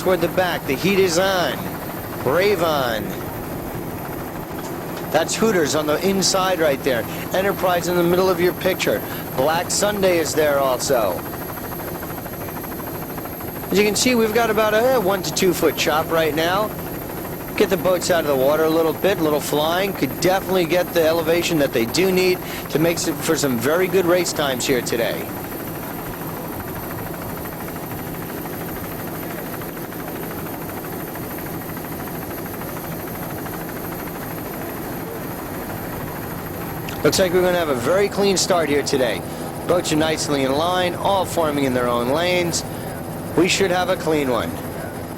toward the back. The heat is on. Rave on. That's Hooters on the inside right there. Enterprise in the middle of your picture. Black Sunday is there also. As you can see, we've got about a 1 to 2 foot chop right now. Get the boats out of the water a little bit, a little flying. Could definitely get the elevation that they do need to make for some very good race times here today. Looks like we're going to have a very clean start here today. Boats are nicely in line, all forming in their own lanes. We should have a clean one.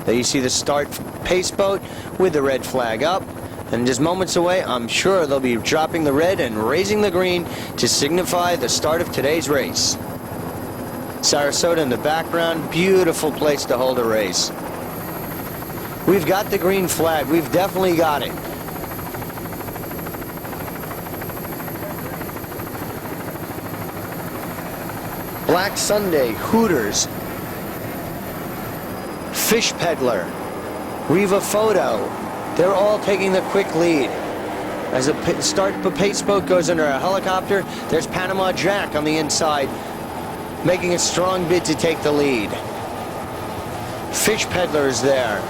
There you see the start pace boat with the red flag up. And just moments away, I'm sure they'll be dropping the red and raising the green to signify the start of today's race. Sarasota in the background, beautiful place to hold a race. We've got the green flag, we've definitely got it. Black Sunday, Hooters, Fish Peddler, Riva Photo, they're all taking the quick lead. As a start pace boat goes under a helicopter, there's Panama Jack on the inside, making a strong bid to take the lead. Fish Peddler is there.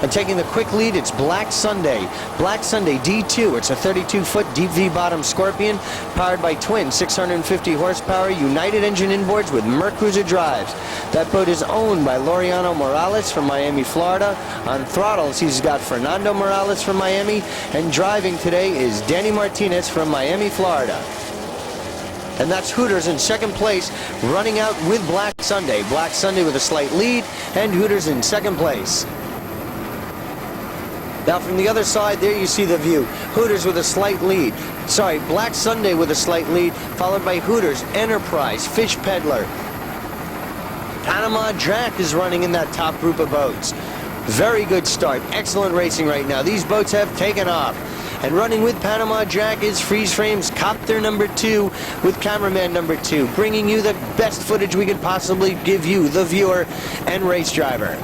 And taking the quick lead, it's Black Sunday. Black Sunday D2. It's a 32-foot deep V-bottom Scorpion powered by twin 650 horsepower United engine inboards with Mercruiser drives. That boat is owned by Laureano Morales from Miami, Florida. On throttles, he's got Fernando Morales from Miami. And driving today is Danny Martinez from Miami, Florida. And that's Hooters in second place, running out with Black Sunday. Black Sunday with a slight lead, and Hooters in second place. Now from the other side, there you see the view. Hooters with a slight lead. Sorry, Black Sunday with a slight lead, followed by Hooters, Enterprise, Fish Peddler. Panama Jack is running in that top group of boats. Very good start. Excellent racing right now. These boats have taken off. And running with Panama Jack is Freeze Frames Copter number 2 with cameraman number 2, bringing you the best footage we could possibly give you, the viewer and race driver.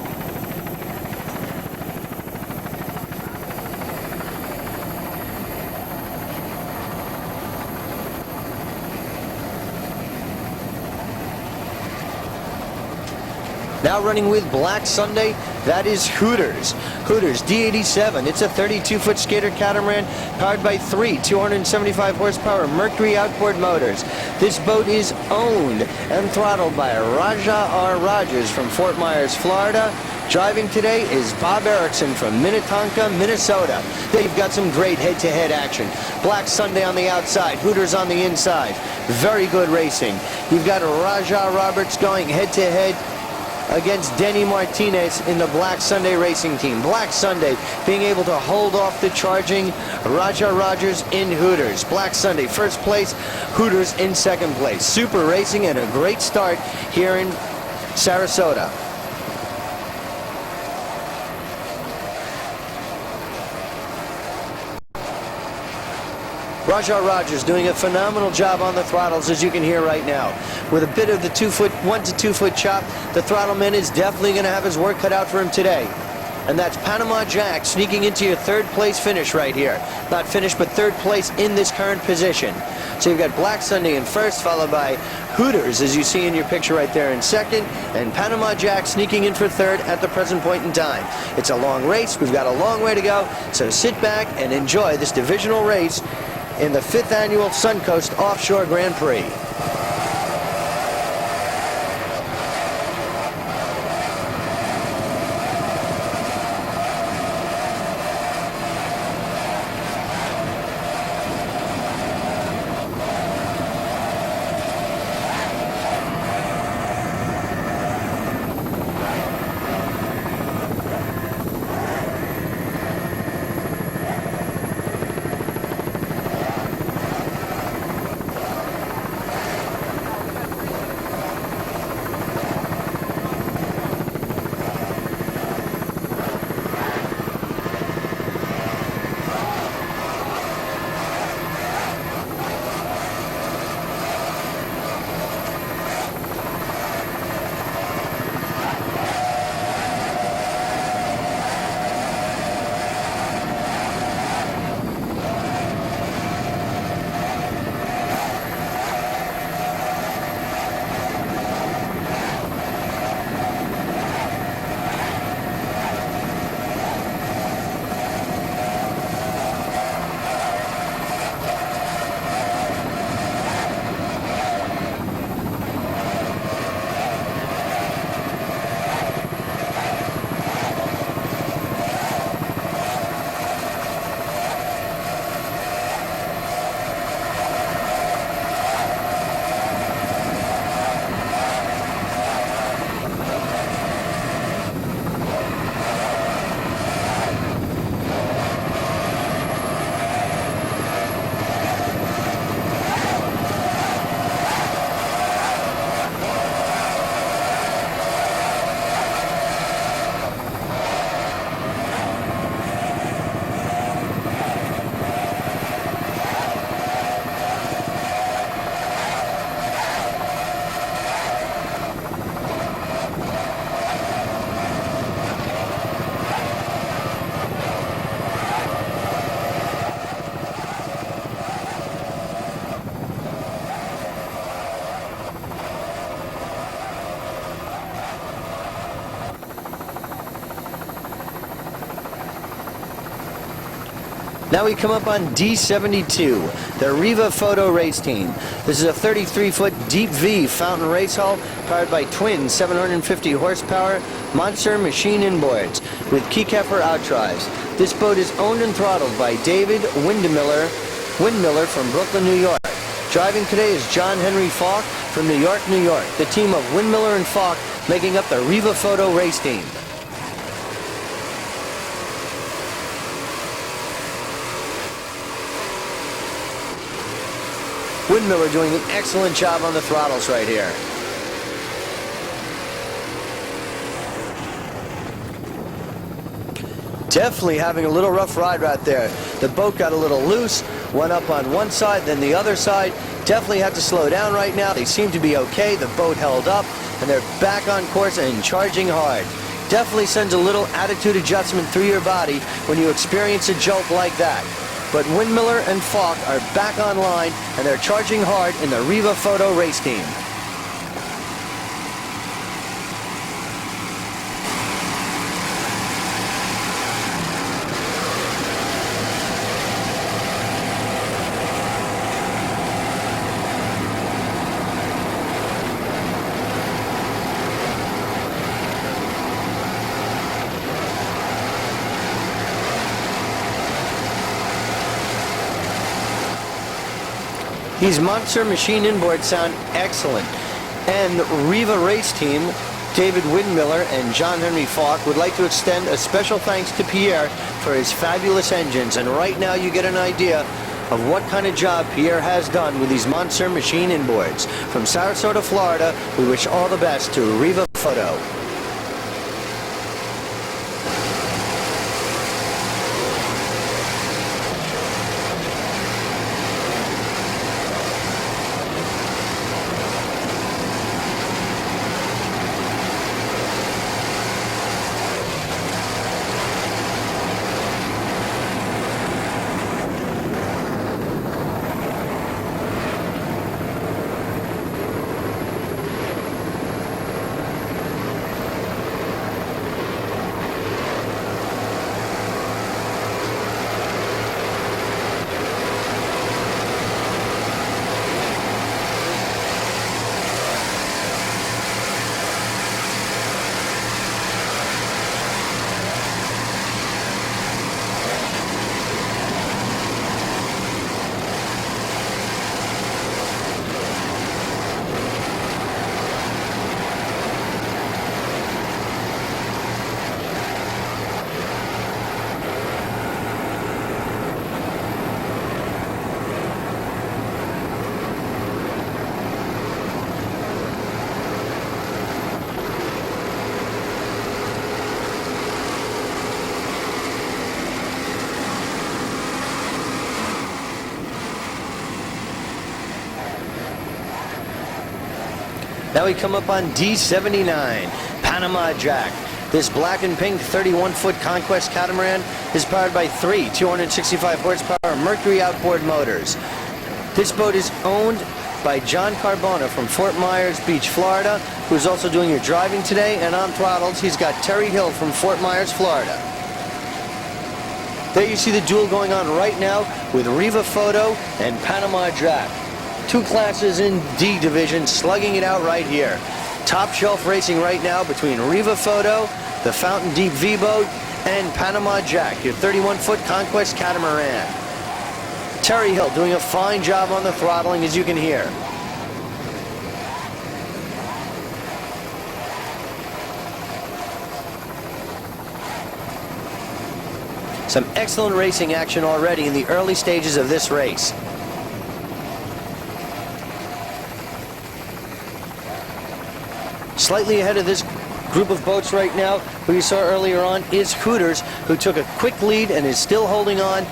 Now running with Black Sunday, that is Hooters. Hooters D87. It's a 32-foot skater catamaran powered by 3 275 horsepower Mercury outboard motors. This boat is owned and throttled by Raja R. Rogers from Fort Myers, Florida. Driving today is Bob Erickson from Minnetonka, Minnesota. They've got some great head-to-head action. Black Sunday on the outside, Hooters on the inside. Very good racing. You've got Raja Roberts going head-to-head against Denny Martinez in the Black Sunday racing team. Black Sunday being able to hold off the charging Raja Rogers in Hooters. Black Sunday first place, Hooters in second place. Super racing and a great start here in Sarasota. Raja Rogers doing a phenomenal job on the throttles, as you can hear right now. With a bit of the 1 to 2 foot chop, the throttleman is definitely going to have his work cut out for him today. And that's Panama Jack sneaking into your third place finish right here. Not finished, but third place in this current position. So you've got Black Sunday in first, followed by Hooters, as you see in your picture right there, in second, and Panama Jack sneaking in for third at the present point in time. It's a long race. We've got a long way to go, so sit back and enjoy this divisional race in the 5th annual Suncoast Offshore Grand Prix. Now we come up on D72, the Riva Photo Race Team. This is a 33-foot deep V fountain race hull powered by twin 750 horsepower Monster machine inboards with Keykeeper outdrives. This boat is owned and throttled by David Windmiller from Brooklyn, New York. Driving today is John Henry Falk from New York, New York. The team of Windmiller and Falk making up the Riva Photo Race Team. Windmiller doing an excellent job on the throttles right here. Definitely having a little rough ride right there. The boat got a little loose, went up on one side, then the other side. Definitely had to slow down right now. They seem to be okay. The boat held up, and they're back on course and charging hard. Definitely sends a little attitude adjustment through your body when you experience a jolt like that. But Windmiller and Falk are back online, and they're charging hard in the Riva Photo Race Team. These Monster machine inboards sound excellent. And Riva Race Team, David Windmiller and John Henry Falk would like to extend a special thanks to Pierre for his fabulous engines. And right now you get an idea of what kind of job Pierre has done with these Monster machine inboards. From Sarasota, Florida, we wish all the best to Riva Photo. Now we come up on D79, Panama Jack. This black and pink 31-foot Conquest catamaran is powered by three 265 horsepower Mercury outboard motors. This boat is owned by John Carbona from Fort Myers Beach, Florida, who's also doing your driving today, and on throttles he's got Terry Hill from Fort Myers, Florida. There you see the duel going on right now with Riva Photo and Panama Jack. Two classes in D division slugging it out right here. Top shelf racing right now between Riva Photo, the Fountain Deep V boat, and Panama Jack, your 31-foot Conquest catamaran. Terry Hill doing a fine job on the throttling, as you can hear. Some excellent racing action already in the early stages of this race. Slightly ahead of this group of boats right now, who you saw earlier on, is Hooters, who took a quick lead and is still holding on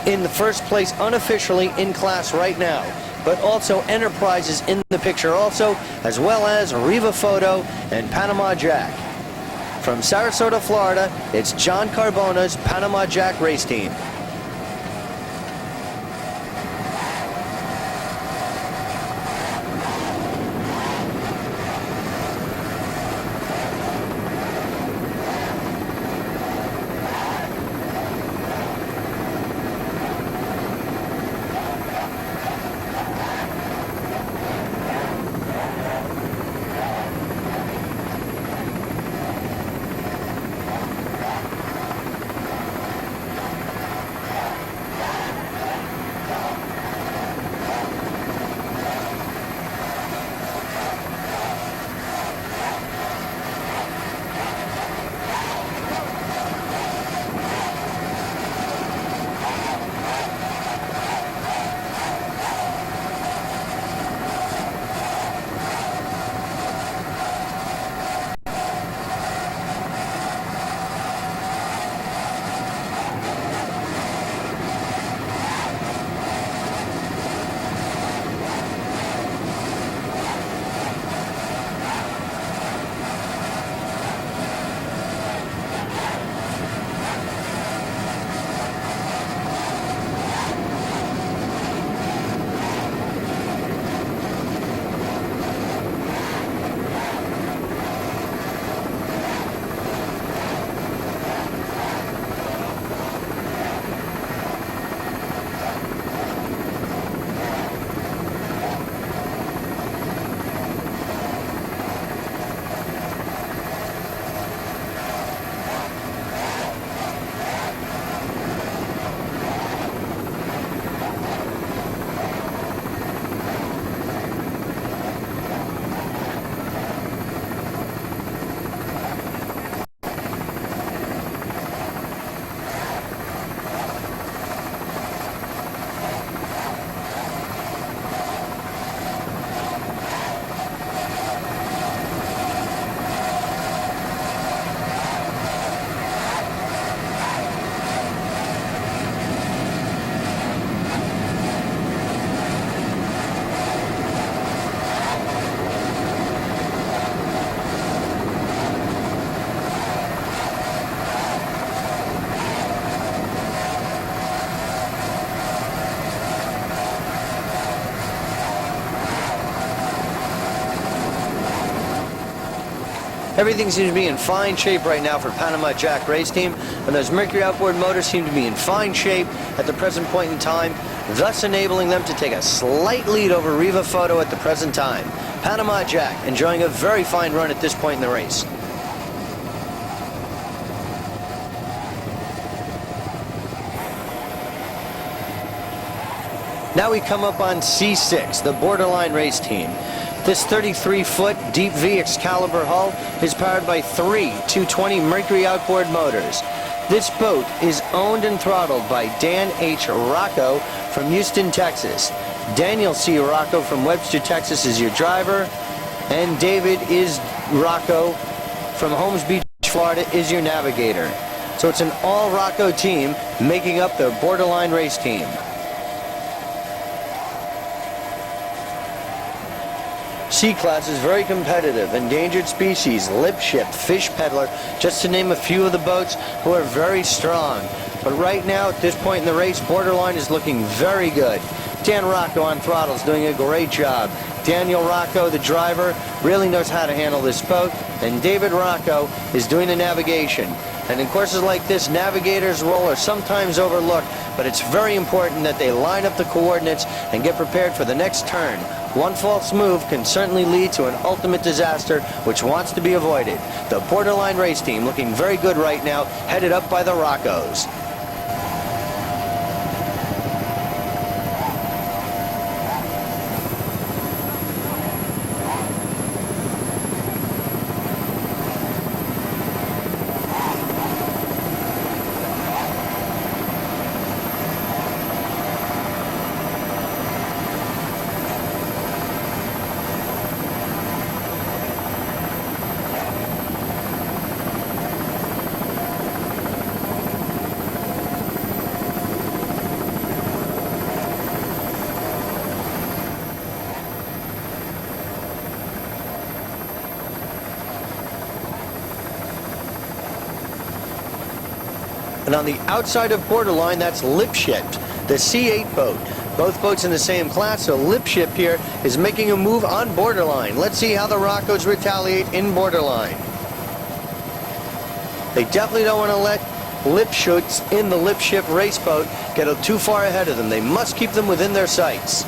in the first place unofficially in class right now. But also Enterprise is in the picture also, as well as Riva Photo and Panama Jack. From Sarasota, Florida, it's John Carbona's Panama Jack race team. Everything seems to be in fine shape right now for Panama Jack Race Team, and those Mercury outboard motors seem to be in fine shape at the present point in time, thus enabling them to take a slight lead over Riva Photo at the present time. Panama Jack enjoying a very fine run at this point in the race. Now we come up on C6, the Borderline Race Team. This 33-foot deep V Excalibur hull is powered by three 220 Mercury outboard motors. This boat is owned and throttled by Dan H. Rocco from Houston, Texas. Daniel C. Rocco from Webster, Texas is your driver, and David is Rocco from Holmes Beach, Florida is your navigator. So it's an all Rocco team making up the Borderline Race Team. C-Class is very competitive. Endangered Species, Lip Ship, Fish Peddler, just to name a few of the boats who are very strong. But right now, at this point in the race, Borderline is looking very good. Dan Rocco on throttle is doing a great job. Daniel Rocco, the driver, really knows how to handle this boat. And David Rocco is doing the navigation. And in courses like this, navigators' role are sometimes overlooked, but it's very important that they line up the coordinates and get prepared for the next turn. One false move can certainly lead to an ultimate disaster, which wants to be avoided. The Borderline Race Team looking very good right now, headed up by the Roccos. And on the outside of Borderline, that's Lip Ship, the C8 boat. Both boats in the same class, so Lip Ship here is making a move on Borderline. Let's see how the Roccos retaliate in Borderline. They definitely don't want to let Lip Shoots in the Lip Ship race boat get too far ahead of them. They must keep them within their sights.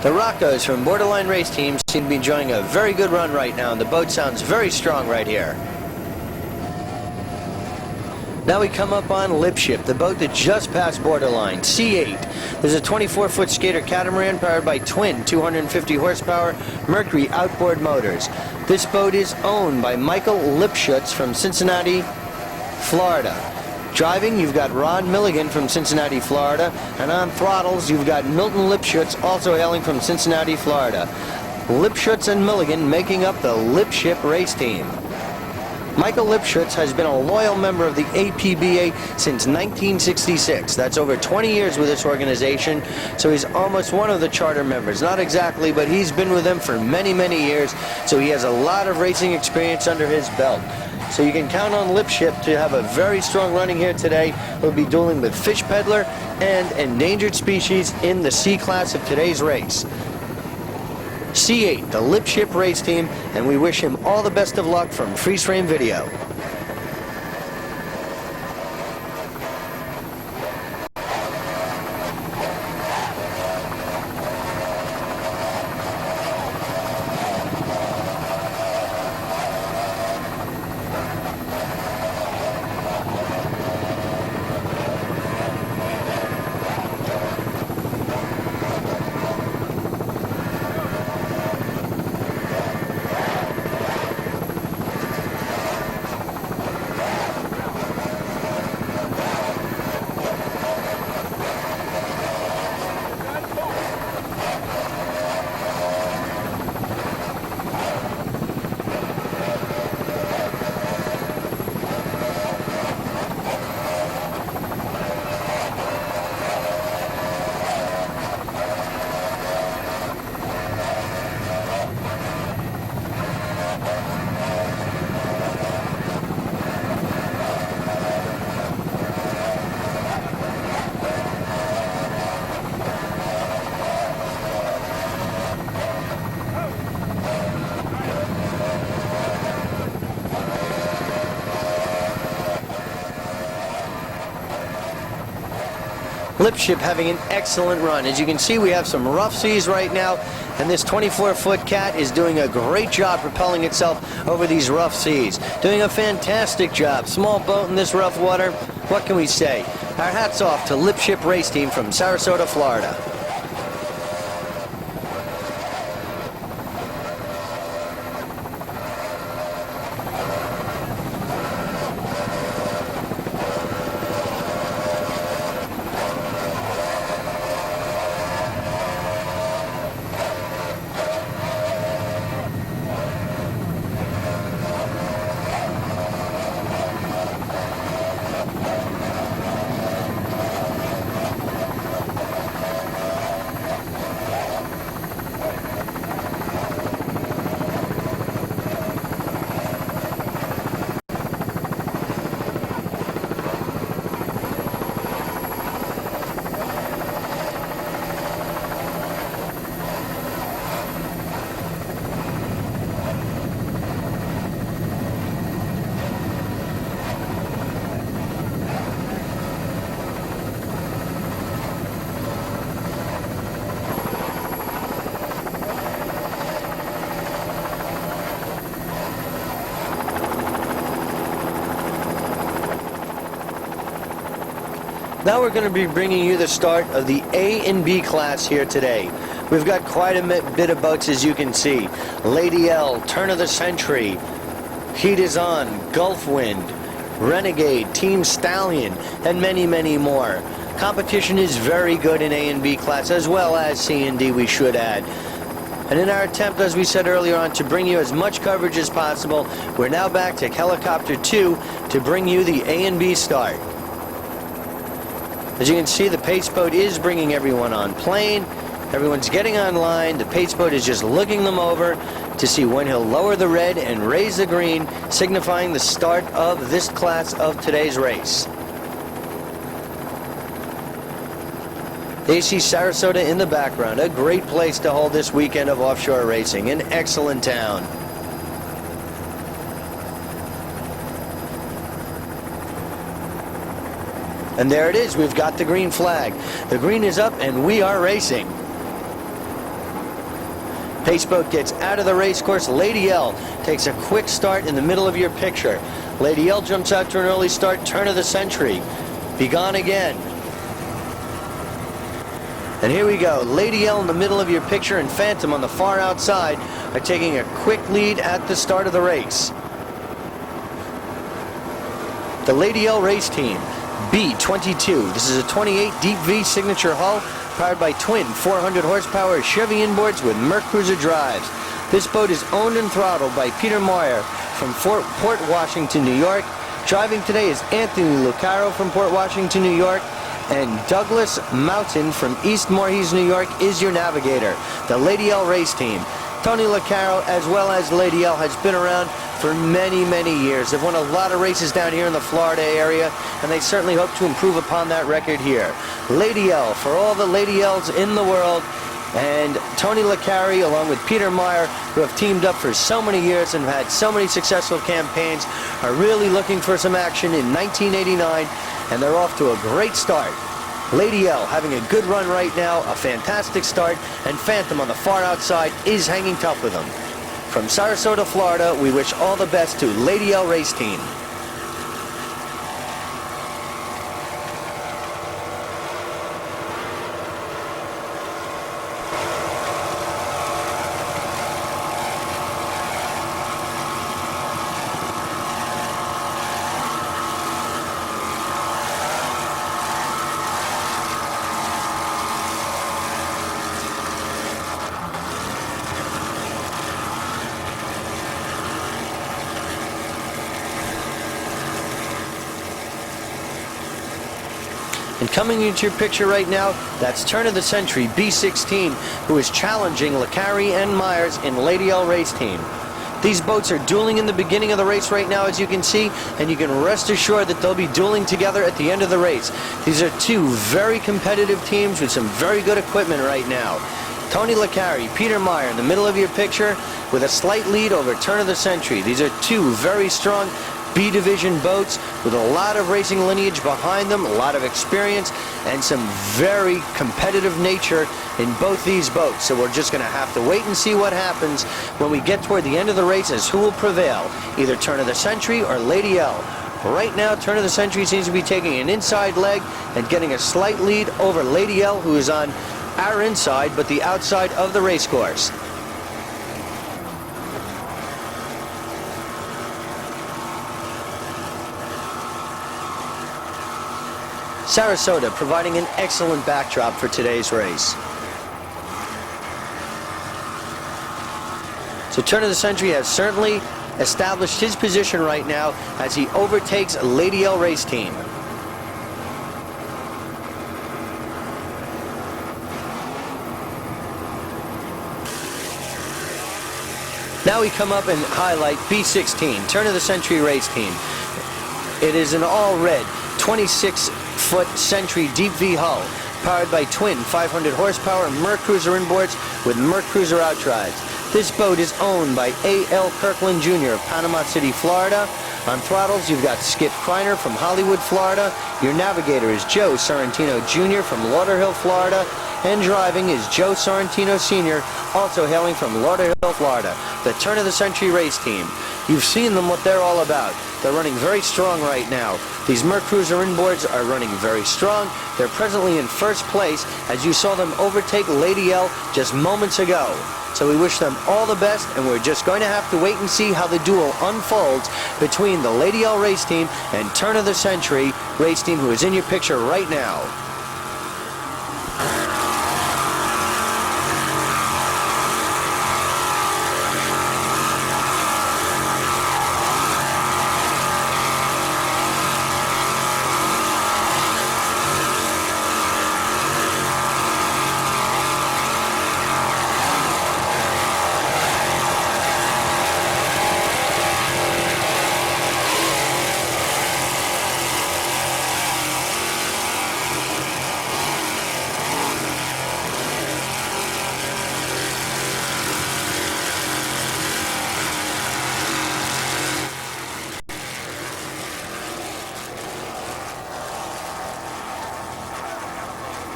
The Roccos from Borderline Race Team seem to be enjoying a very good run right now, and the boat sounds very strong right here. Now we come up on Lip Ship, the boat that just passed Borderline, C8. There's a 24-foot skater catamaran powered by twin 250 horsepower Mercury outboard motors. This boat is owned by Michael Lipschutz from Cincinnati, Florida. Driving, you've got Ron Milligan from Cincinnati, Florida. And on throttles, you've got Milton Lipschutz, also hailing from Cincinnati, Florida. Lipschutz and Milligan making up the Lipship race team. Michael Lipschutz has been a loyal member of the APBA since 1966. That's over 20 years with this organization, so he's almost one of the charter members. Not exactly, but he's been with them for many, many years, so he has a lot of racing experience under his belt. So you can count on Lipship to have a very strong running here today. He'll be dueling with Fish Peddler and Endangered Species in the C class of today's race. C8, the Lipship race team, and we wish him all the best of luck from Freeze Frame Video. Lipship having an excellent run. As you can see, we have some rough seas right now, and this 24-foot cat is doing a great job propelling itself over these rough seas. Doing a fantastic job. Small boat in this rough water. What can we say? Our hats off to Lipship Race Team from Sarasota, Florida. Now we're going to be bringing you the start of the A and B class here today. We've got quite a bit of boats, as you can see. Lady L, Turn of the Century, Heat is On, Gulfwind, Renegade, Team Stallion, and many, many more. Competition is very good in A and B class, as well as C and D, we should add. And in our attempt, as we said earlier on, to bring you as much coverage as possible, we're now back to Helicopter 2 to bring you the A and B start. As you can see, the pace boat is bringing everyone on plane. Everyone's getting online. The pace boat is just looking them over to see when he'll lower the red and raise the green, signifying the start of this class of today's race. They see Sarasota in the background, a great place to hold this weekend of offshore racing, an excellent town. And there it is, we've got the green flag. The green is up and we are racing. Pace boat gets out of the race course. Lady L takes a quick start in the middle of your picture. Lady L jumps out to an early start, Turn of the Century. Be Gone Again. And here we go. Lady L in the middle of your picture and Phantom on the far outside are taking a quick lead at the start of the race. The Lady L race team. B22. This is a 28 Deep V signature hull, powered by twin 400 horsepower Chevy inboards with Merc Cruiser drives. This boat is owned and throttled by Peter Meyer from Port Washington, New York. Driving today is Anthony Lucaro from Port Washington, New York, and Douglas Mountain from East Voorhees, New York is your navigator. The Lady L race team. Tony Lucaro, as well as Lady L, has been around for many, many years. They've won a lot of races down here in the Florida area, and they certainly hope to improve upon that record here. Lady L, for all the Lady L's in the world, and Tony Lucaro, along with Peter Meyer, who have teamed up for so many years and had so many successful campaigns, are really looking for some action in 1989, and they're off to a great start. Lady L having a good run right now, a fantastic start, and Phantom on the far outside is hanging tough with them. From Sarasota, Florida, we wish all the best to Lady L Race Team. And coming into your picture right now, that's turn of the century B16, who is challenging Lucaro and Myers in Lady L Race Team. These boats are dueling in the beginning of the race right now, as you can see, and you can rest assured that they'll be dueling together at the end of the race. These are two very competitive teams with some very good equipment right now. Tony Lucaro, Peter Meyer in the middle of your picture with a slight lead over turn of the century. These are two very strong B division boats with a lot of racing lineage behind them, a lot of experience, and some very competitive nature in both these boats. So we're just going to have to wait and see what happens when we get toward the end of the race as who will prevail, either turn of the century or Lady L. Right now, turn of the century seems to be taking an inside leg and getting a slight lead over Lady L, who is on our inside but the outside of the race course. Sarasota providing an excellent backdrop for today's race. So turn of the century has certainly established his position right now as he overtakes Lady L Race Team. Now we come up and highlight B16, turn of the century race team. It is an all red 26-foot Century Deep V hull, powered by twin 500 horsepower Merc Cruiser inboards with Merc Cruiser outdrives. This boat is owned by A.L. Kirkland Jr. of Panama City, Florida. On throttles, you've got Skip Kreiner from Hollywood, Florida. Your navigator is Joe Sorrentino Jr. from Lauderhill, Florida. And driving is Joe Sorrentino Sr., also hailing from Lauderhill, Florida. The turn of the century race team. You've seen them, what they're all about. They're running very strong right now. These Merc Cruiser inboards are running very strong. They're presently in first place as you saw them overtake Lady L just moments ago. So we wish them all the best, and we're just going to have to wait and see how the duel unfolds between the Lady L race team and turn of the century race team, who is in your picture right now.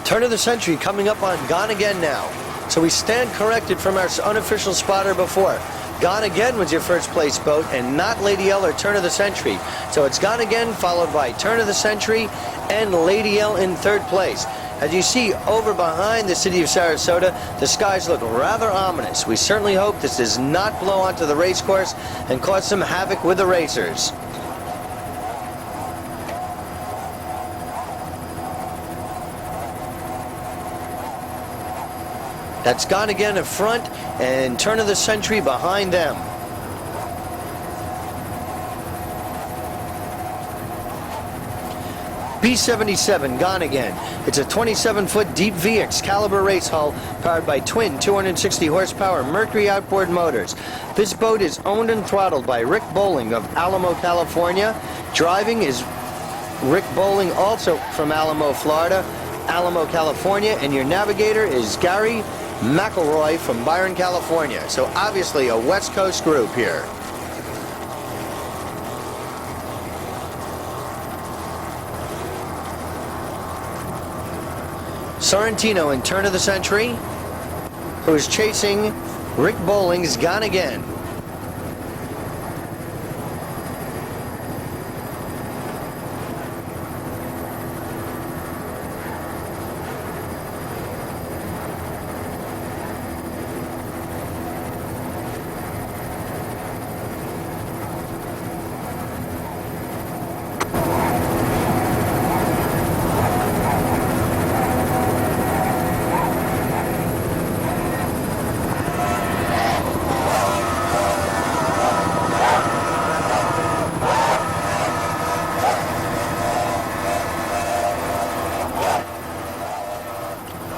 Turn of the century coming up on Gone Again now. So we stand corrected from our unofficial spotter before. Gone Again was your first place boat and not Lady L or Turn of the Century. So it's Gone Again followed by Turn of the Century and Lady L in third place. As you see over behind the city of Sarasota, the skies look rather ominous. We certainly hope this does not blow onto the race course and cause some havoc with the racers. That's Gone Again in front and Turn of the Century behind them. B-77 Gone Again. It's a 27-foot deep V Excalibur race hull powered by twin 260 horsepower Mercury outboard motors. This boat is owned and throttled by Rick Bowling of Alamo, California. Driving is Rick Bowling, also from Alamo, Florida, Alamo, California, and your navigator is Gary McElroy from Byron, California. So obviously a West Coast group here. Sorrentino in Turn of the Century, who is chasing Rick Bowling's Gone Again.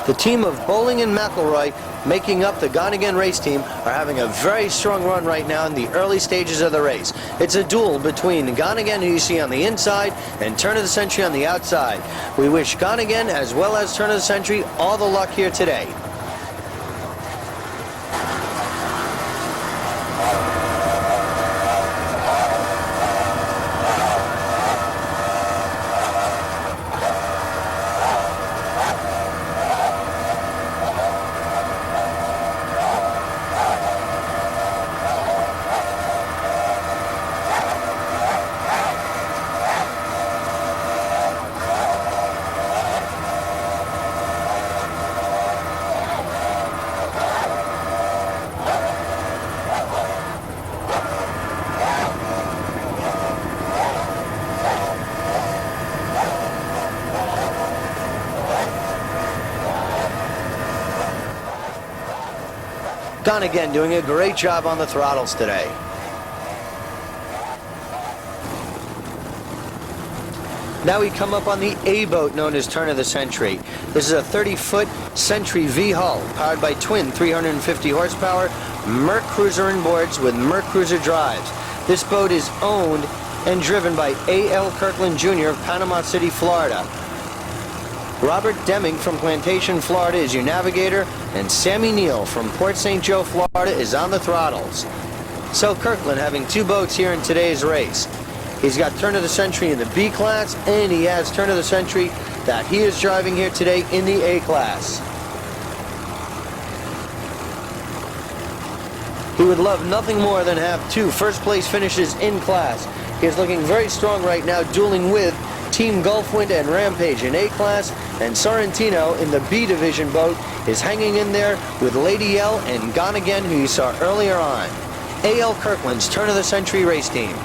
The team of Bowling and McElroy, making up the Gone Again race team, are having a very strong run right now in the early stages of the race. It's a duel between Gone Again, who you see on the inside, and Turn of the Century on the outside. We wish Gone Again as well as Turn of the Century all the luck here today. Gone Again doing a great job on the throttles today. Now we come up on the A boat known as Turn of the Century. This is a 30-foot Century V hull powered by twin 350 horsepower Merc Cruiser inboards with Merc Cruiser drives. This boat is owned and driven by A.L. Kirkland Jr. of Panama City, Florida. Robert Deming from Plantation, Florida is your navigator, and Sammy Neal from Port St. Joe, Florida is on the throttles. So Kirkland having two boats here in today's race. He's got Turn of the Century in the B class, and he has Turn of the Century that he is driving here today in the A class. He would love nothing more than have two first place finishes in class. He is looking very strong right now, dueling with Team Gulfwind and Rampage in A class, and Sorrentino in the B division boat is hanging in there with Lady L and Gone Again, who you saw earlier on. A.L. Kirkland's Turn of the Century race team.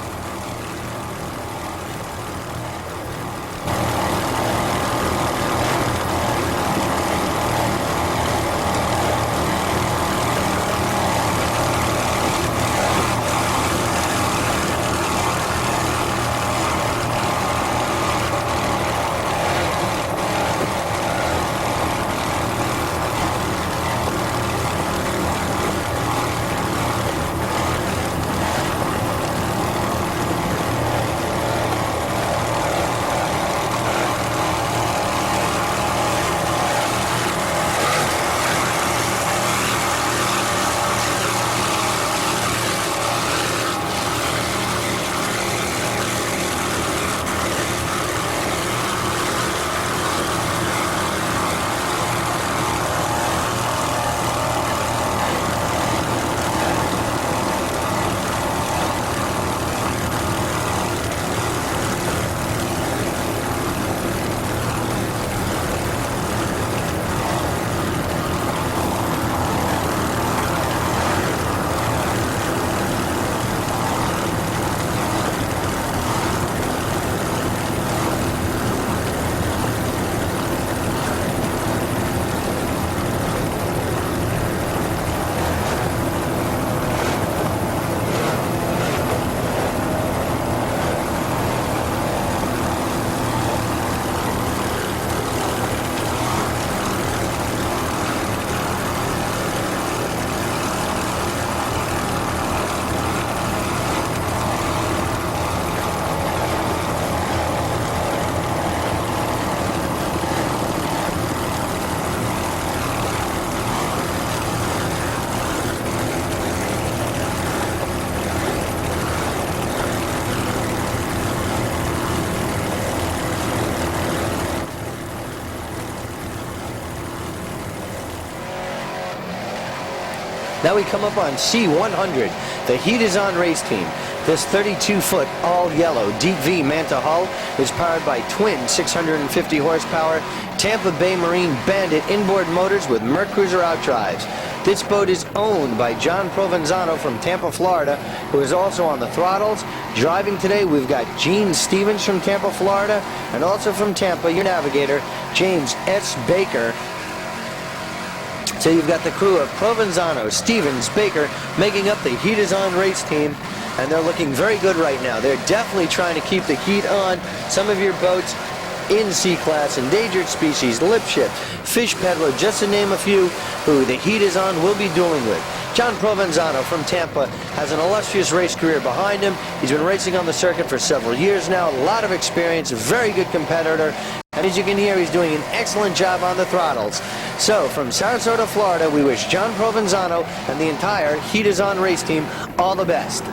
Now we come up on C100. The Heat is On race team. This 32-foot all-yellow Deep V Manta hull is powered by twin 650 horsepower Tampa Bay Marine Bandit inboard motors with Mercruiser outdrives. This boat is owned by John Provenzano from Tampa, Florida, who is also on the throttles. Driving today, we've got Gene Stevens from Tampa, Florida, and also from Tampa, your navigator, James S. Baker. So you've got the crew of Provenzano, Stevens, Baker making up the Heat is On race team, and they're looking very good right now. They're definitely trying to keep the heat on some of your boats in C-Class, endangered species, lip ship, fish peddler, just to name a few who the Heat is On will be dueling with. John Provenzano from Tampa has an illustrious race career behind him. He's been racing on the circuit for several years now, a lot of experience, a very good competitor. And as you can hear, he's doing an excellent job on the throttles. So, from Sarasota, Florida, we wish John Provenzano and the entire Heat is On race team all the best.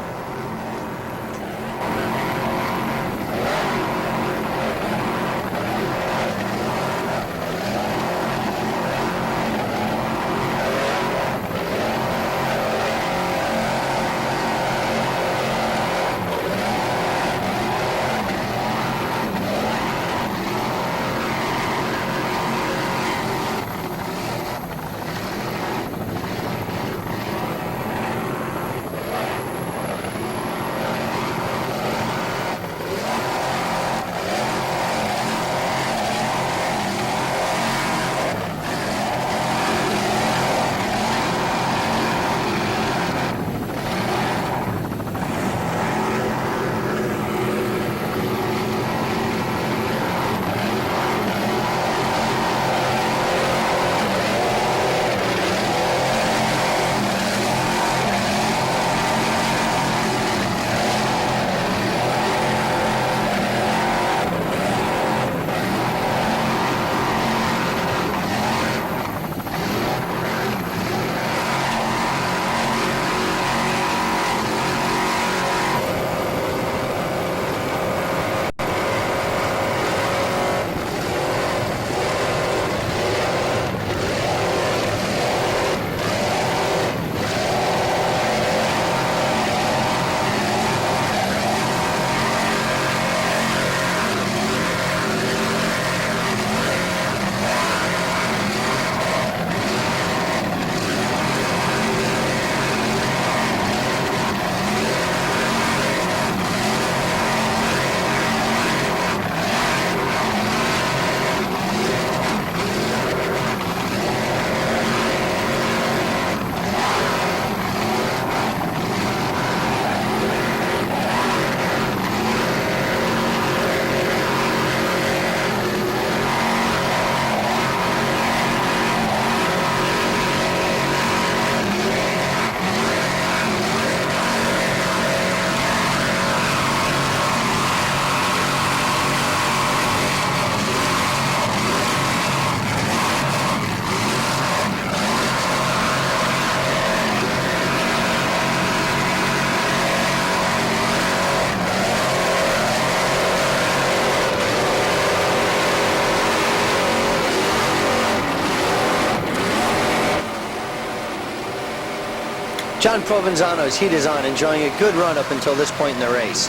John Provenzano's Heat is On, enjoying a good run up until this point in the race.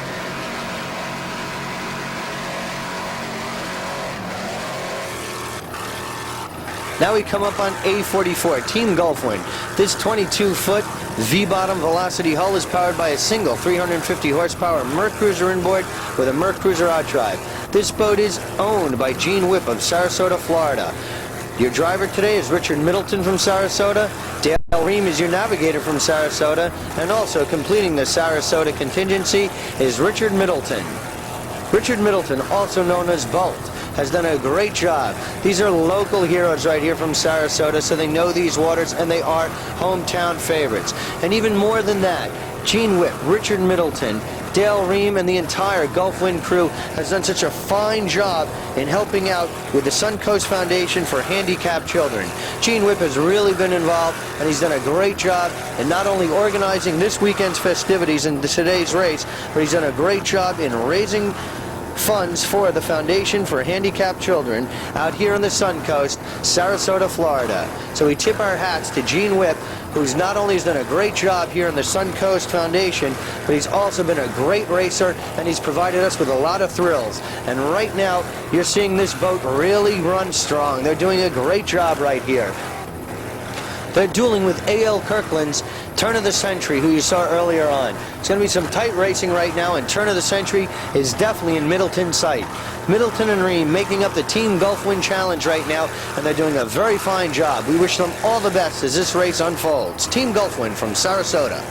Now we come up on A44, Team Gulfwind. This 22-foot V-bottom Velocity hull is powered by a single 350 horsepower Mercruiser inboard with a Mercruiser outdrive. This boat is owned by Gene Whipp of Sarasota, Florida. Your driver today is Richard Middleton from Sarasota. Dale Ream is your navigator from Sarasota. And also completing the Sarasota contingency is Richard Middleton. Richard Middleton, also known as Bolt, has done a great job. These are local heroes right here from Sarasota, so they know these waters and they are hometown favorites. And even more than that, Gene Whipp, Richard Middleton, Dale Ream, and the entire Gulfwind crew has done such a fine job in helping out with the Suncoast Foundation for Handicapped Children. Gene Whipp has really been involved, and he's done a great job in not only organizing this weekend's festivities and today's race, but he's done a great job in raising funds for the Foundation for Handicapped Children out here on the Suncoast, Sarasota, Florida. So we tip our hats to Gene Whipp who's not only has done a great job here in the Suncoast Foundation, but he's also been a great racer, and he's provided us with a lot of thrills. And right now, you're seeing this boat really run strong. They're doing a great job right here. They're dueling with A.L. Kirkland's Turn of the Century, who you saw earlier on. It's going to be some tight racing right now, and Turn of the Century is definitely in Middleton's sight. Middleton and Ream making up the Team Gulfwind Challenge right now, and they're doing a very fine job. We wish them all the best as this race unfolds. Team Gulfwind from Sarasota.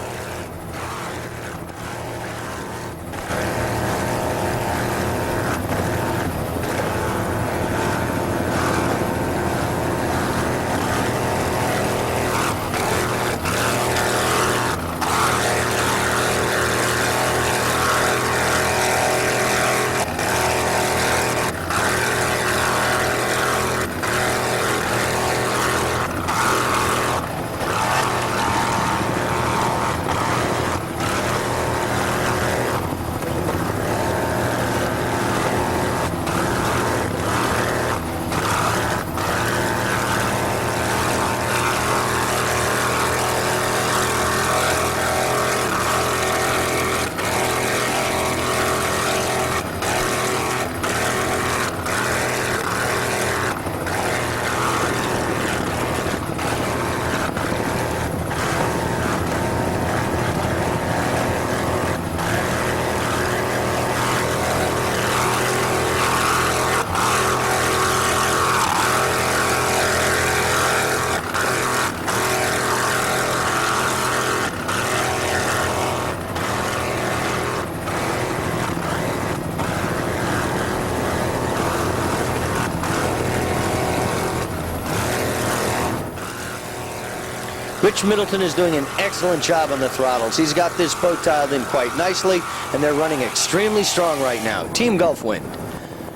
Rich Middleton is doing an excellent job on the throttles. He's got this boat dialed in quite nicely, and they're running extremely strong right now. Team Gulfwind.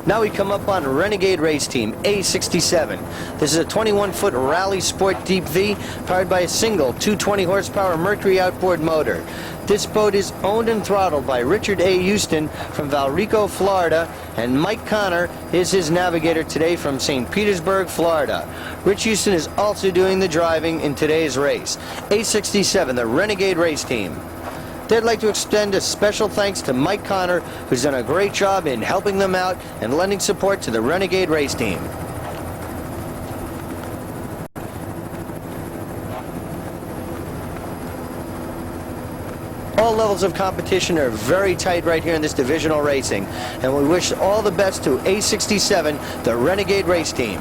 Now we come up on Renegade Race Team A67. This is a 21-foot Rally Sport Deep V powered by a single 220 horsepower Mercury outboard motor. This boat is owned and throttled by Richard A. Houston from Valrico, Florida, and Mike Connor is his navigator today from St. Petersburg, Florida. Rich Houston is also doing the driving in today's race. A67, the Renegade Race Team. They'd like to extend a special thanks to Mike Connor, who's done a great job in helping them out and lending support to the Renegade Race Team. All levels of competition are very tight right here in this divisional racing, and we wish all the best to A67, the Renegade Race Team.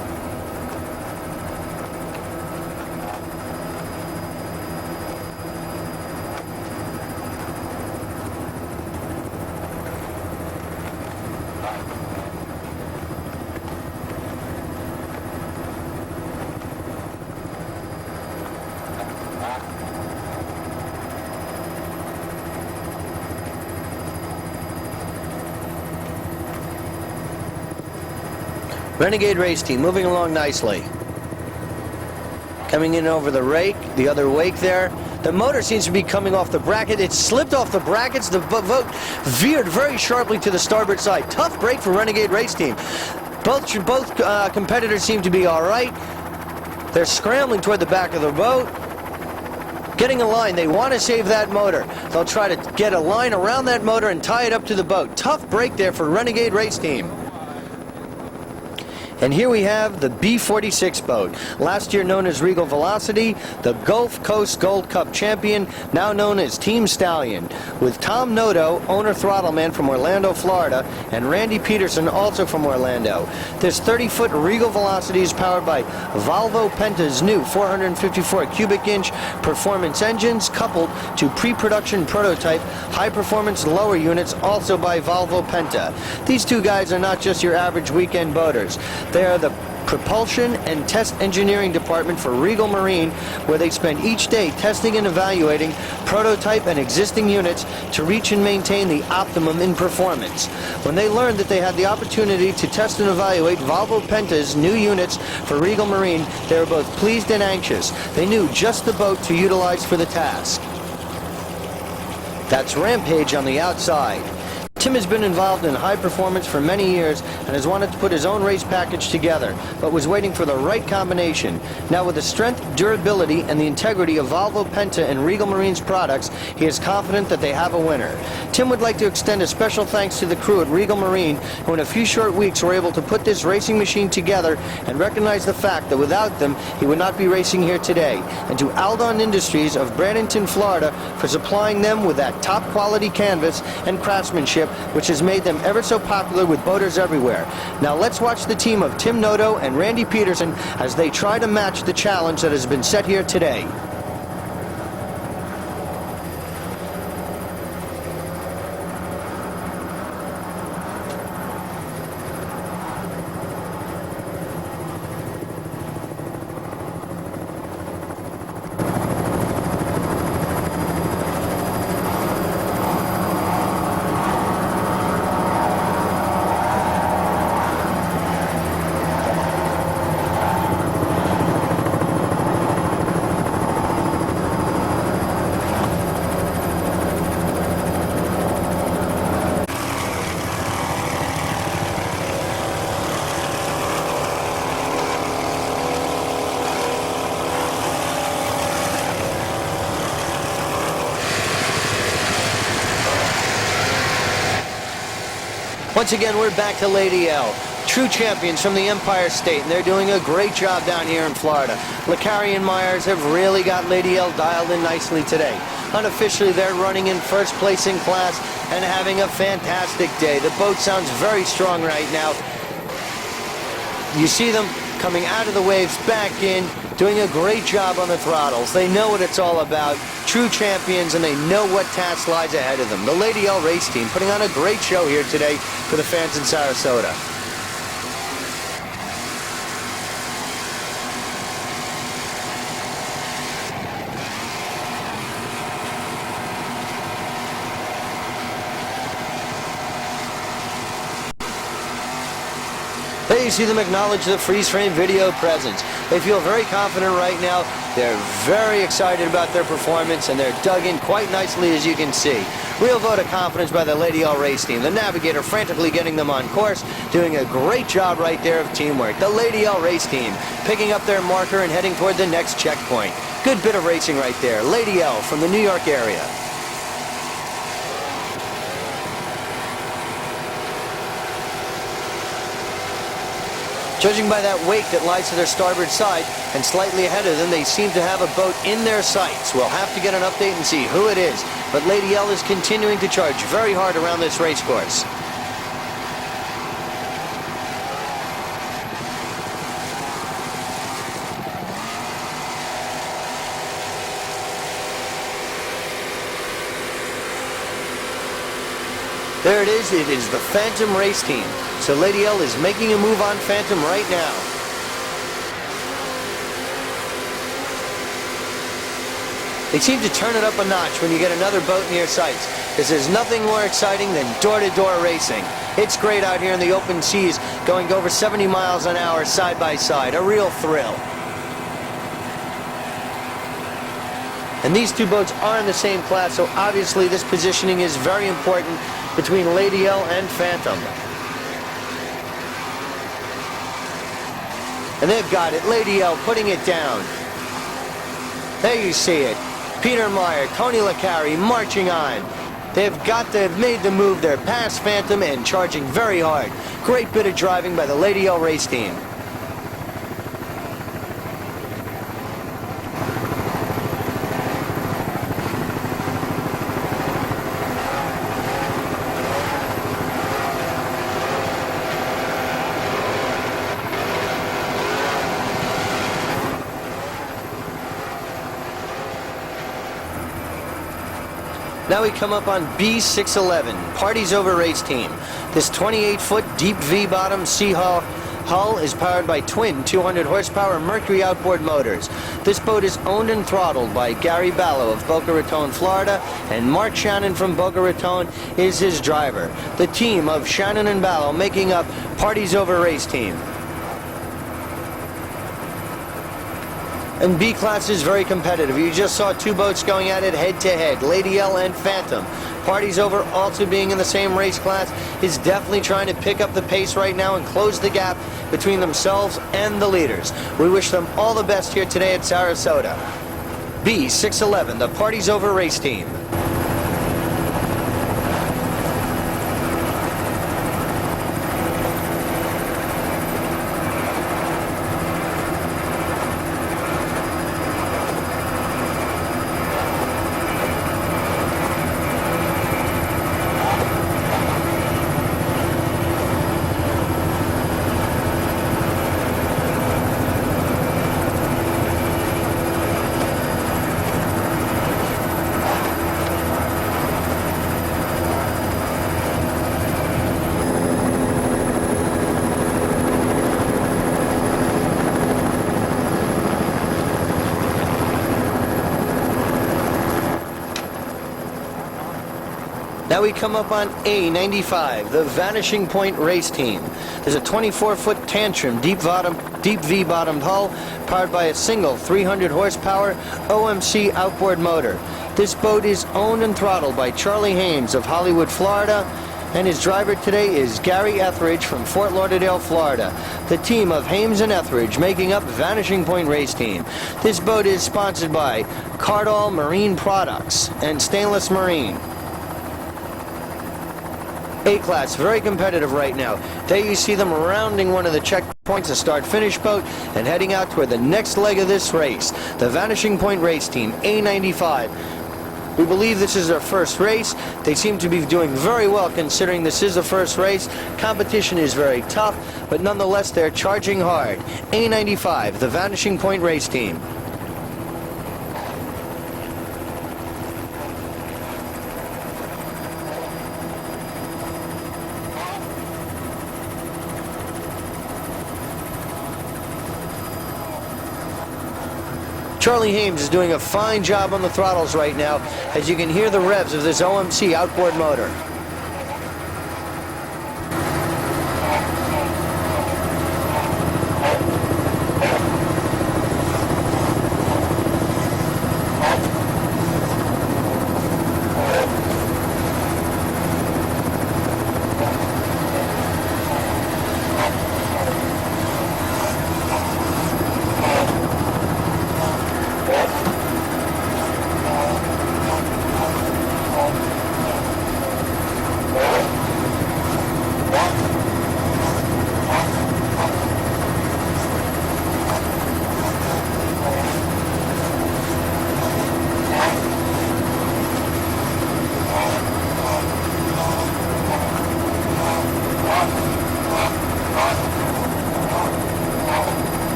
Renegade Race Team moving along nicely. Coming in over the rake, the other wake there. The motor seems to be coming off the bracket. It slipped off the brackets. The boat veered very sharply to the starboard side. Tough break for Renegade Race Team. Both competitors seem to be all right. They're scrambling toward the back of the boat. Getting a line. They want to save that motor. They'll try to get a line around that motor and tie it up to the boat. Tough break there for Renegade Race Team. And here we have the B46 boat, last year known as Regal Velocity, the Gulf Coast Gold Cup champion, now known as Team Stallion, with Tom Noto, owner throttleman from Orlando, Florida, and Randy Peterson, also from Orlando. This 30-foot Regal Velocity is powered by Volvo Penta's new 454 cubic inch performance engines, coupled to pre-production prototype high-performance lower units, also by Volvo Penta. These two guys are not just your average weekend boaters. They are the propulsion and test engineering department for Regal Marine, where they spend each day testing and evaluating prototype and existing units to reach and maintain the optimum in performance. When they learned that they had the opportunity to test and evaluate Volvo Penta's new units for Regal Marine, they were both pleased and anxious. They knew just the boat to utilize for the task. That's Rampage on the outside. Tim has been involved in high performance for many years and has wanted to put his own race package together, but was waiting for the right combination. Now with the strength, durability, and the integrity of Volvo Penta and Regal Marine's products, he is confident that they have a winner. Tim would like to extend a special thanks to the crew at Regal Marine, who in a few short weeks were able to put this racing machine together, and recognize the fact that without them, he would not be racing here today. And to Aldon Industries of Bradenton, Florida, for supplying them with that top quality canvas and craftsmanship which has made them ever so popular with boaters everywhere. Now let's watch the team of Tim Noto and Randy Peterson as they try to match the challenge that has been set here today. Once again, we're back to Lady L. True champions from the Empire State, and they're doing a great job down here in Florida. Lecari and Myers have really got Lady L dialed in nicely today. Unofficially, they're running in first place in class and having a fantastic day. The boat sounds very strong right now. You see them coming out of the waves, back in, doing a great job on the throttles. They know what it's all about. True champions, and they know what task lies ahead of them. The Lady L race team putting on a great show here today for the fans in Sarasota. There you see them acknowledge the freeze frame video presence. They feel very confident right now. They're very excited about their performance, and they're dug in quite nicely, as you can see. Real vote of confidence by the Lady L race team. The navigator frantically getting them on course, doing a great job right there of teamwork. The Lady L race team picking up their marker and heading toward the next checkpoint. Good bit of racing right there. Lady L from the New York area. Judging by that wake that lies to their starboard side and slightly ahead of them, they seem to have a boat in their sights. We'll have to get an update and see who it is. But Lady L is continuing to charge very hard around this race course. There it is the Phantom race team. So Lady L is making a move on Phantom right now. They seem to turn it up a notch when you get another boat in your sights, because there's nothing more exciting than door-to-door racing. It's great out here in the open seas, going over 70 miles an hour side by side, a real thrill. And these two boats are in the same class, so obviously this positioning is very important between Lady L and Phantom. And they've got it. Lady L putting it down. There you see it. Peter Meyer, Tony Lecari marching on. They've made the move. They're past Phantom and charging very hard. Great bit of driving by the Lady L race team. Now we come up on B611, Parties Over race team. This 28-foot deep V-bottom sea hull is powered by twin 200 horsepower Mercury outboard motors. This boat is owned and throttled by Gary Ballo of Boca Raton, Florida, and Mark Shannon from Boca Raton is his driver. The team of Shannon and Ballo making up Parties Over race team. And B class is very competitive. You just saw two boats going at it head to head, Lady L and Phantom. Parties Over, also being in the same race class, is definitely trying to pick up the pace right now and close the gap between themselves and the leaders. We wish them all the best here today at Sarasota. B611, the Parties Over race team. Now we come up on A95, the Vanishing Point race team. There's a 24-foot Tantrum deep V-bottomed hull powered by a single 300 horsepower OMC outboard motor. This boat is owned and throttled by Charlie Hames of Hollywood, Florida, and his driver today is Gary Etheridge from Fort Lauderdale, Florida. The team of Hames and Etheridge making up Vanishing Point race team. This boat is sponsored by Cardall Marine Products and Stainless Marine. A-class, very competitive right now. There you see them rounding one of the checkpoints, a start-finish boat, and heading out toward the next leg of this race. The Vanishing Point race team, A95. We believe this is their first race. They seem to be doing very well considering this is the first race. Competition is very tough, but nonetheless they're charging hard. A95, the Vanishing Point race team. Charlie Hames is doing a fine job on the throttles right now, as you can hear the revs of this OMC outboard motor.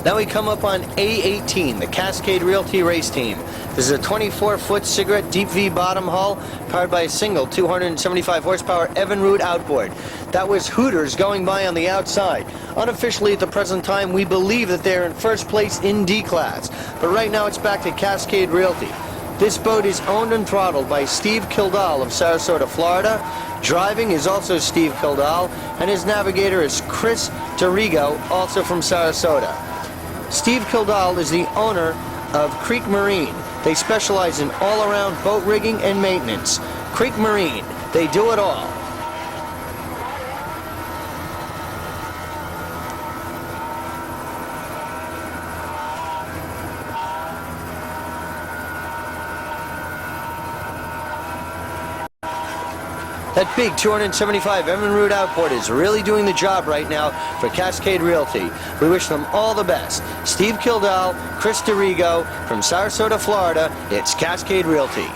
Now we come up on A18, the Cascade Realty race team. This is a 24-foot cigarette deep V bottom hull powered by a single 275 horsepower Evinrude outboard. That was Hooters going by on the outside. Unofficially at the present time, we believe that they're in first place in D class. But right now it's back to Cascade Realty. This boat is owned and throttled by Steve Kildall of Sarasota, Florida. Driving is also Steve Kildall, and his navigator is Chris DeRigo, also from Sarasota. Steve Kildall is the owner of Creek Marine. They specialize in all-around boat rigging and maintenance. Creek Marine, they do it all. That big 275 Emerald outboard is really doing the job right now for Cascade Realty. We wish them all the best. Steve Kildall, Chris DeRigo from Sarasota, Florida. It's Cascade Realty.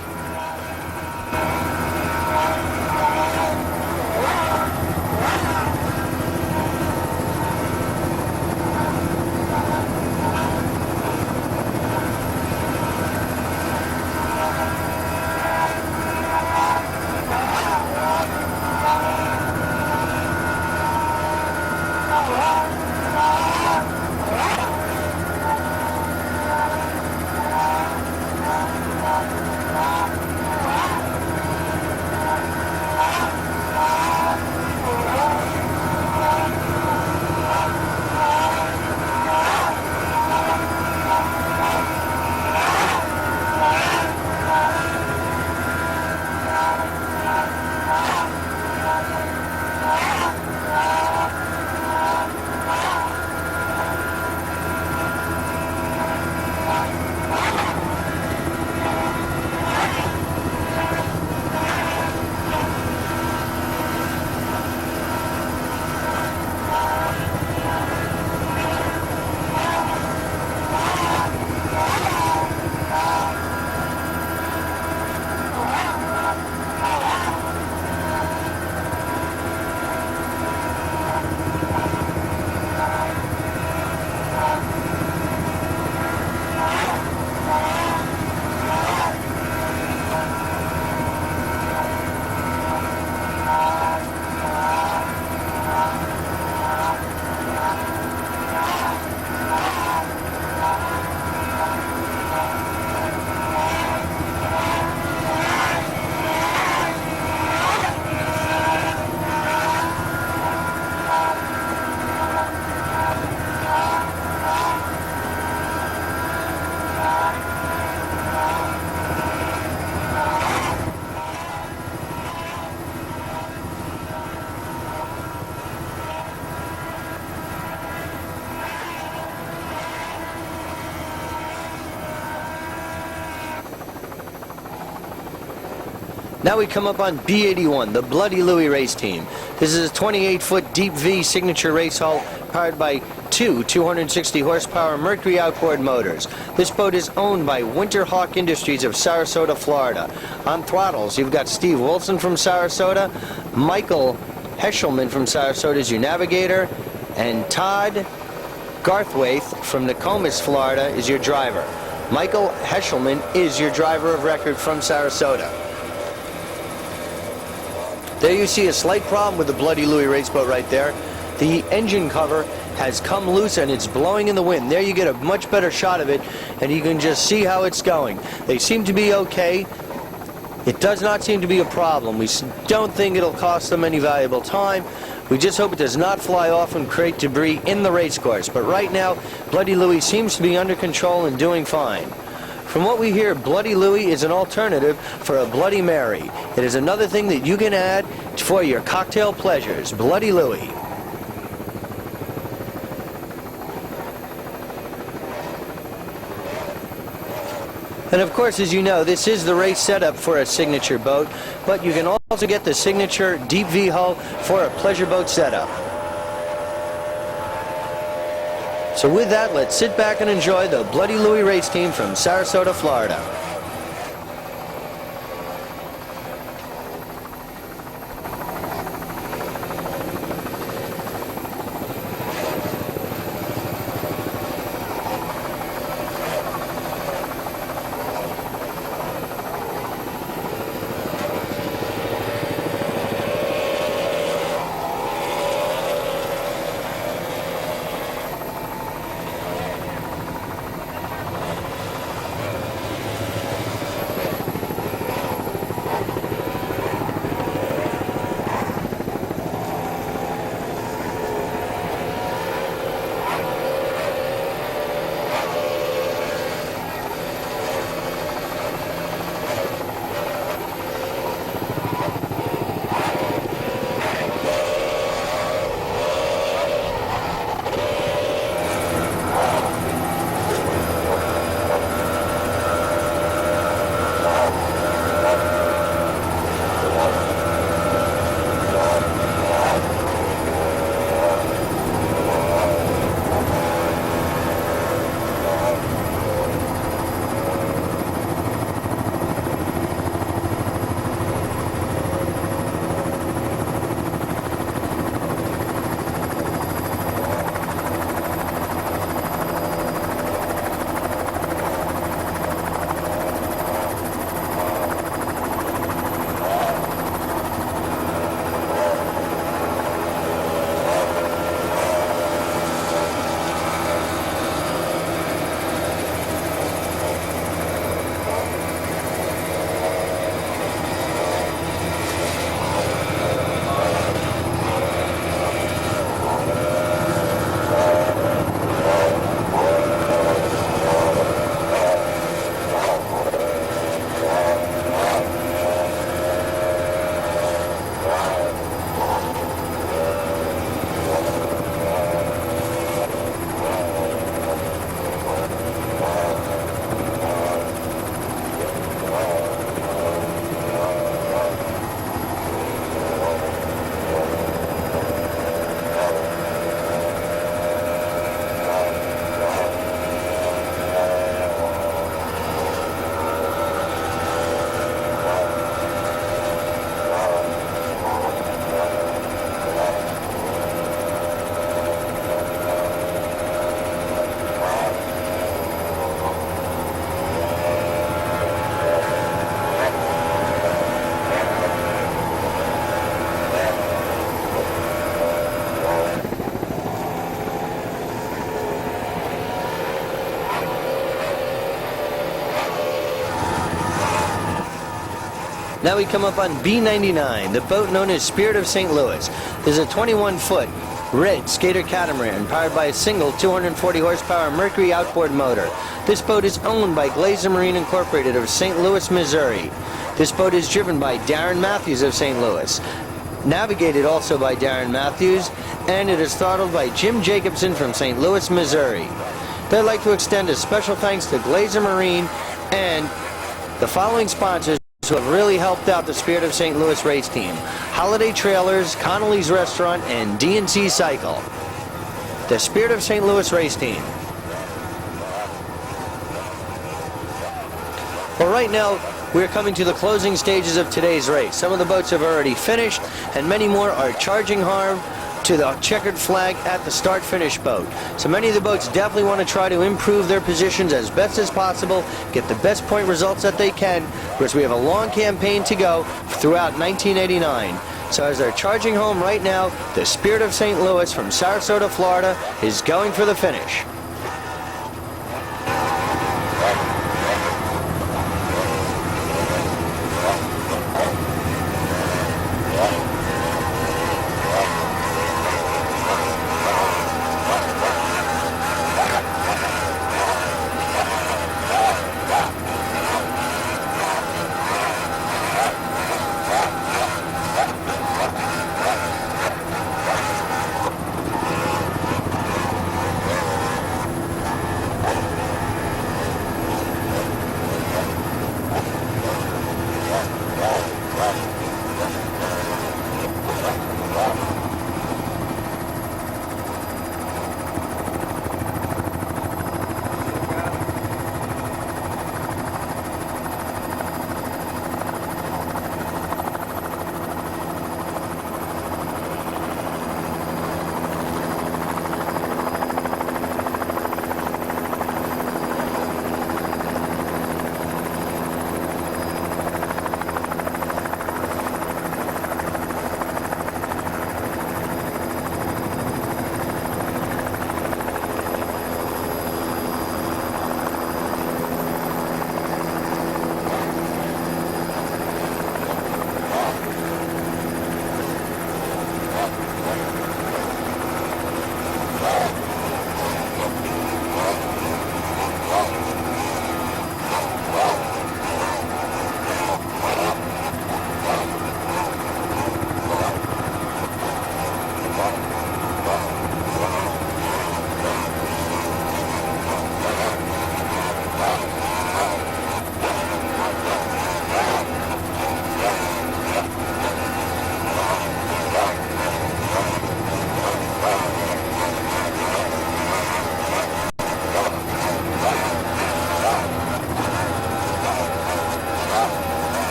Now we come up on B81, the Bloody Louie race team. This is a 28-foot deep V signature race hull powered by two 260 horsepower Mercury outboard motors. This boat is owned by Winterhawk Industries of Sarasota, Florida. On throttles, you've got Steve Wilson from Sarasota, Michael Heschelman from Sarasota is your navigator, and Todd Garthwaite from Nokomis, Florida is your driver. Michael Heschelman is your driver of record from Sarasota. There you see a slight problem with the Bloody Louie race boat right there. The engine cover has come loose and it's blowing in the wind. There you get a much better shot of it and you can just see how it's going. They seem to be okay. It does not seem to be a problem. We don't think it'll cost them any valuable time. We just hope it does not fly off and create debris in the race course. But right now, Bloody Louie seems to be under control and doing fine. From what we hear, Bloody Louie is an alternative for a Bloody Mary. It is another thing that you can add for your cocktail pleasures. Bloody Louie. And of course, as you know, this is the race setup for a signature boat, but you can also get the signature deep V hull for a pleasure boat setup. So with that, let's sit back and enjoy the Bloody Louie race team from Sarasota, Florida. Now we come up on B99, the boat known as Spirit of St. Louis. This is a 21-foot red skater catamaran powered by a single 240 horsepower Mercury outboard motor. This boat is owned by Glazer Marine Incorporated of St. Louis, Missouri. This boat is driven by Darren Matthews of St. Louis, navigated also by Darren Matthews, and it is throttled by Jim Jacobson from St. Louis, Missouri. They'd like to extend a special thanks to Glazer Marine and the following sponsors who have really helped out the Spirit of St. Louis race team: Holiday Trailers, Connolly's Restaurant, and D&C Cycle. The Spirit of St. Louis race team. Well, right now, we're coming to the closing stages of today's race. Some of the boats have already finished, and many more are charging hard to the checkered flag at the start-finish boat. So many of the boats definitely want to try to improve their positions as best as possible, get the best point results that they can, because we have a long campaign to go throughout 1989. So as they're charging home right now, the Spirit of St. Louis from Sarasota, Florida is going for the finish.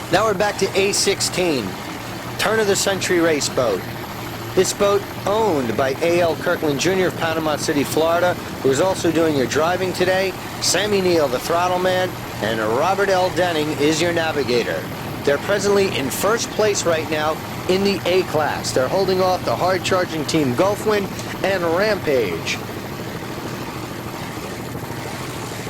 Now we're back to A16, turn of the century race boat. This boat owned by A.L. Kirkland Jr. of Panama City, Florida, who is also doing your driving today. Sammy Neal, the throttle man, and Robert L. Denning is your navigator. They're presently in first place right now in the A class. They're holding off the hard-charging team Gulfwind and Rampage.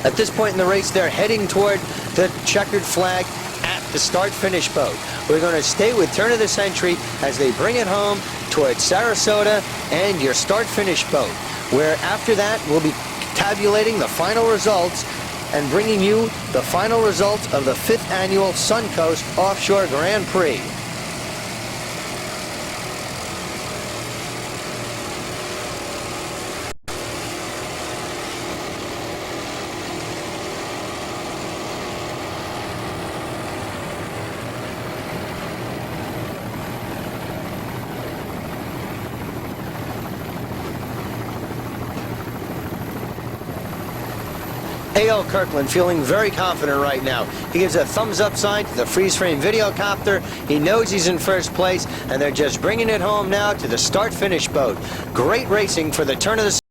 At this point in the race, they're heading toward the checkered flag at the start-finish boat. We're going to stay with Turn of the Century as they bring it home towards Sarasota and your start-finish boat, where after that we'll be tabulating the final results and bringing you the final results of the 5th annual Suncoast Offshore Grand Prix. A.L. Kirkland feeling very confident right now. He gives a thumbs up sign to the freeze frame videocopter. He knows he's in first place, and they're just bringing it home now to the start finish boat. Great racing for the turn of the